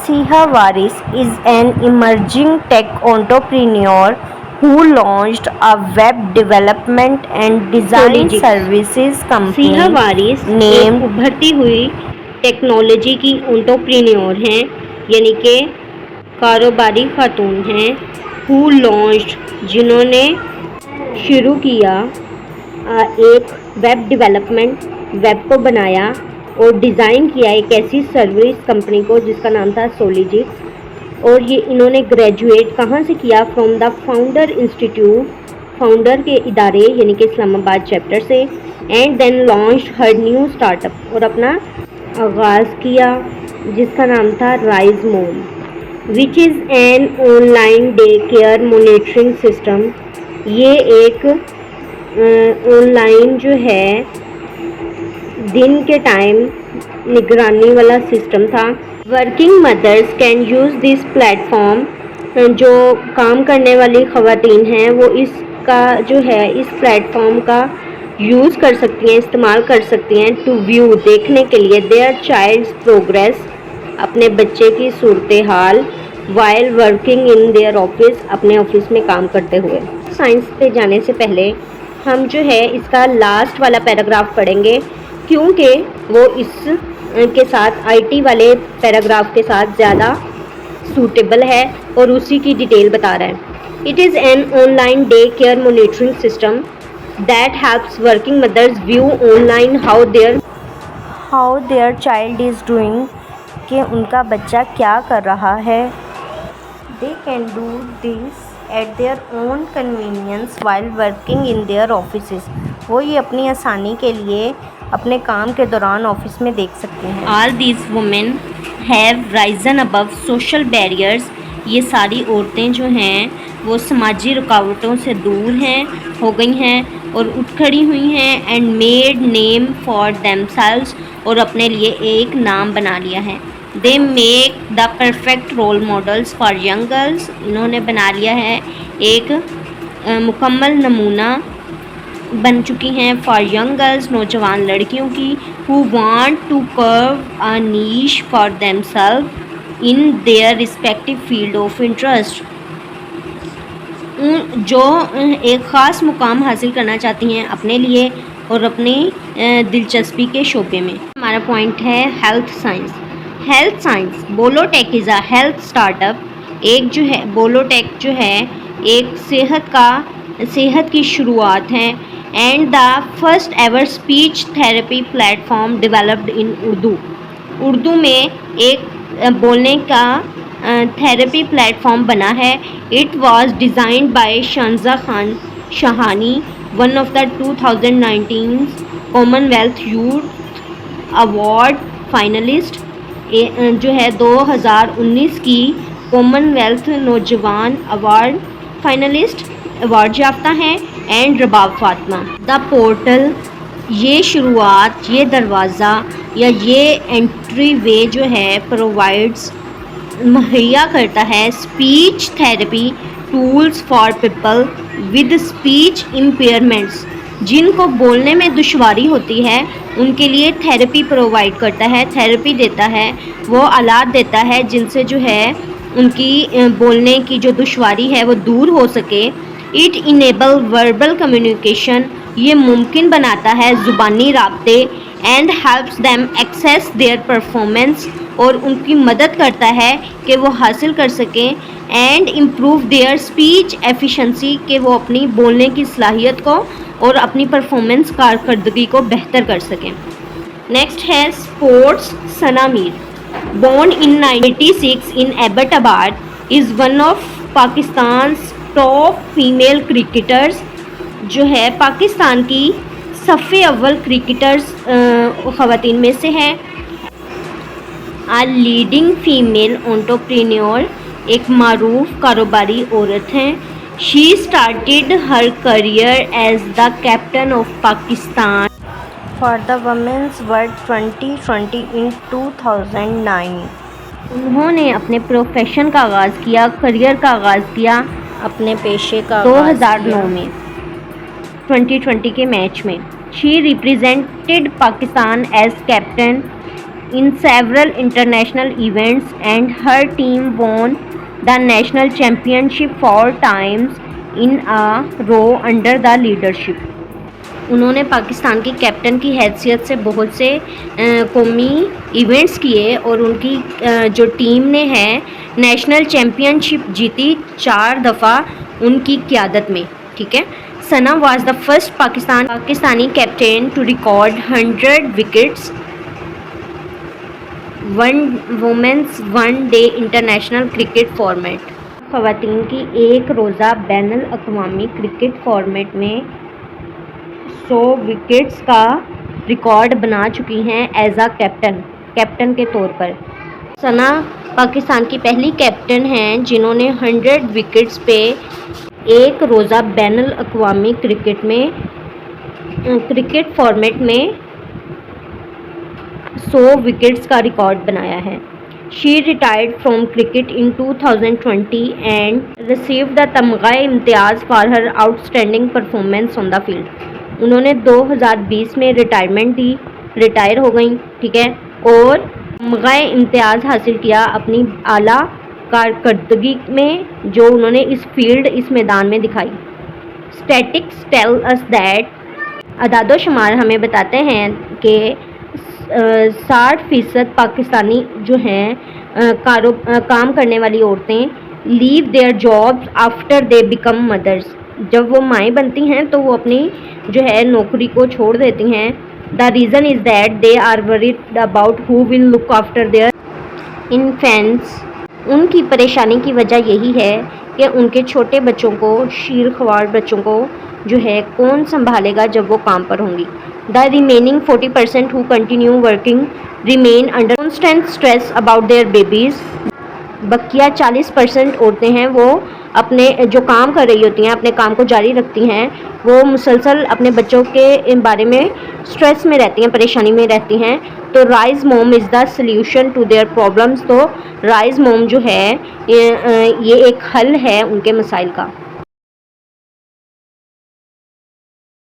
Siha Waris is an emerging tech entrepreneur who launched a web development and design Sologix। services Siha company वारिस एक named उभरती हुई technology की entrepreneur हैं, यानी कि कारोबारी खातून हैं। हु लॉन्च्ड, जिन्होंने शुरू किया एक वेब डेवलपमेंट, वेब को बनाया और डिज़ाइन किया एक ऐसी सर्विस कंपनी को जिसका नाम था सोलिजिक्स। और ये इन्होंने ग्रेजुएट कहाँ से किया? From the founder institute, founder के इदारे यानी कि इस्लामाबाद चैप्टर से। And then launch her new startup, और अपना आगाज़ किया जिसका नाम था rise mom, which is an online day care monitoring system. ये एक ऑनलाइन जो है दिन के टाइम निगरानी वाला सिस्टम था। Working mothers can use this platform, जो काम करने वाली ख़वातीन हैं वो इसका जो है इस प्लेटफॉर्म का यूज़ कर सकती हैं, इस्तेमाल कर सकती हैं टू व्यू, देखने के लिए देयर चाइल्ड्स प्रोग्रेस, अपने बच्चे की सूरत हाल, while working in their office, अपने ऑफिस में काम करते हुए। साइंस पे जाने से पहले हम जो है इसका लास्ट वाला पैराग्राफ पढ़ेंगे, क्योंकि वो इस के साथ आईटी वाले पैराग्राफ के साथ ज़्यादा सूटेबल है और उसी की डिटेल बता रहा है। It is an online day care monitoring system that helps working mothers view online how their child is doing, कि उनका बच्चा क्या कर रहा है। They can do this eight their own convenience while working in there offices, वो ये अपनी आसानी के लिए अपने काम के दौरान ऑफिस में देख सकते हैं। All these women have Ryzen above social barriers, ये सारी औरतें जो हैं वो समाजी रुकावटों से दूर हैं, हो गई हैं और उठ खड़ी हुई हैं। And made name for themselves, और अपने लिए एक नाम बना लिया है। They make the perfect role models for young girls, इन्होंने बना लिया है एक मुकम्मल नमूना बन चुकी हैं फॉर यंग गर्ल्स, नौजवान लड़कियों की, who want to carve a niche for themselves in their respective field of interest, जो एक ख़ास मुकाम हासिल करना चाहती हैं अपने लिए और अपनी दिलचस्पी के शोबे में। हमारा पॉइंट है health science. Health science, Bolotech is a health startup. एक जो है बोलोटेक जो है एक सेहत की शुरुआत है। And the first ever speech therapy platform developed in Urdu, Urdu में एक बोलने का थेरेपी प्लेटफॉर्म बना है। It was designed by Shanza Khan Shahani, one of the 2019 Commonwealth youth award finalist, जो है 2019 की कॉमनवेल्थ नौजवान अवार्ड फाइनलिस्ट अवार्ड याफ्ता हैं। एंड रबाब फातिमा। द पोर्टल, ये शुरुआत, ये दरवाज़ा या ये एंट्री वे जो है प्रोवाइड्स, मुहैया करता है speech therapy tools for people with speech impairments, जिनको बोलने में दुश्वारी होती है उनके लिए थेरेपी प्रोवाइड करता है, थेरेपी देता है, वो आलात देता है जिनसे जो है उनकी बोलने की जो दुश्वारी है वो दूर हो सके। इट इनेबल वर्बल कम्युनिकेशन, ये मुमकिन बनाता है ज़ुबानी राब्ते। And helps them access their performance, और उनकी मदद करता है कि वो हासिल कर सकें। And improve their speech efficiency, कि वो अपनी बोलने की सलाहियत को और अपनी परफॉर्मेंस कारकर्दगी को बेहतर कर सकें। नेक्स्ट है sports. Sana Mir, born in 1986 in Abbottabad, is one of Pakistan top female cricketers, जो है पाकिस्तान की सफ़े अव्वल क्रिकेटर्स ख़वातीन में से है। आ लीडिंग फीमेल एंटरप्रेन्योर, एक मारूफ कारोबारी औरत हैं। She started her career as the captain of Pakistan for the women's world 2020 in 2009, उन्होंने अपने प्रोफेशन का आगाज़ किया, करियर का आगाज़ किया अपने पेशे का 2009 में 2020 के मैच में। She represented Pakistan as captain in several international events and her team won the national championship 4 times in a row under the leadership. उन्होंने पाकिस्तान की कैप्टन की हैसियत से बहुत से कौमी इवेंट्स किए और उनकी जो टीम ने है नेशनल चैम्पियनशिप जीती 4 दफ़ा उनकी क़यादत में, ठीक है। Sana was the first Pakistani captain to record 100 wickets women's one day international cricket format. ख़वातीन की एक रोज़ा बैनुल अक़वामी क्रिकेट फॉर्मेट में 100 विकेट्स का रिकॉर्ड बना चुकी हैं एज आ कैप्टन के तौर पर। सना पाकिस्तान की पहली कैप्टन हैं जिन्होंने 100 विकेट्स पे एक रोज़ा बैनुल अक़वामी क्रिकेट फॉर्मेट में 100 विकेट्स का रिकॉर्ड बनाया है। She retired from cricket in 2020 and received the Tamgha Imtiaz for her outstanding performance on the field. उन्होंने 2020 में रिटायर हो गई, ठीक है, और तमग़ा इम्तियाज़ हासिल किया अपनी आला कारकर्दगी में जो उन्होंने इस मैदान में दिखाई। स्टैटिक्स टेल अस दैट, अदादो शुमार हमें बताते हैं कि 60% पाकिस्तानी जो हैं काम करने वाली औरतें leave their jobs after they become mothers. जब वो माएँ बनती हैं तो वो अपनी जो है नौकरी को छोड़ देती हैं। The reason is that they are worried about who will look after their infants. उनकी परेशानी की वजह यही है कि उनके छोटे बच्चों को, शीर ख्वार बच्चों को जो है कौन संभालेगा जब वो काम पर होंगी। The remaining 40% who continue working remain under constant stress about their babies. बकिया 40% औरतें हैं वो अपने जो काम कर रही होती हैं, अपने काम को जारी रखती हैं, वो मुसलसल अपने बच्चों के बारे में स्ट्रेस में रहती हैं, परेशानी में रहती हैं। तो rise mom is the solution to their problems. तो राइज़ मोम जो है ये एक हल है उनके मसाइल का।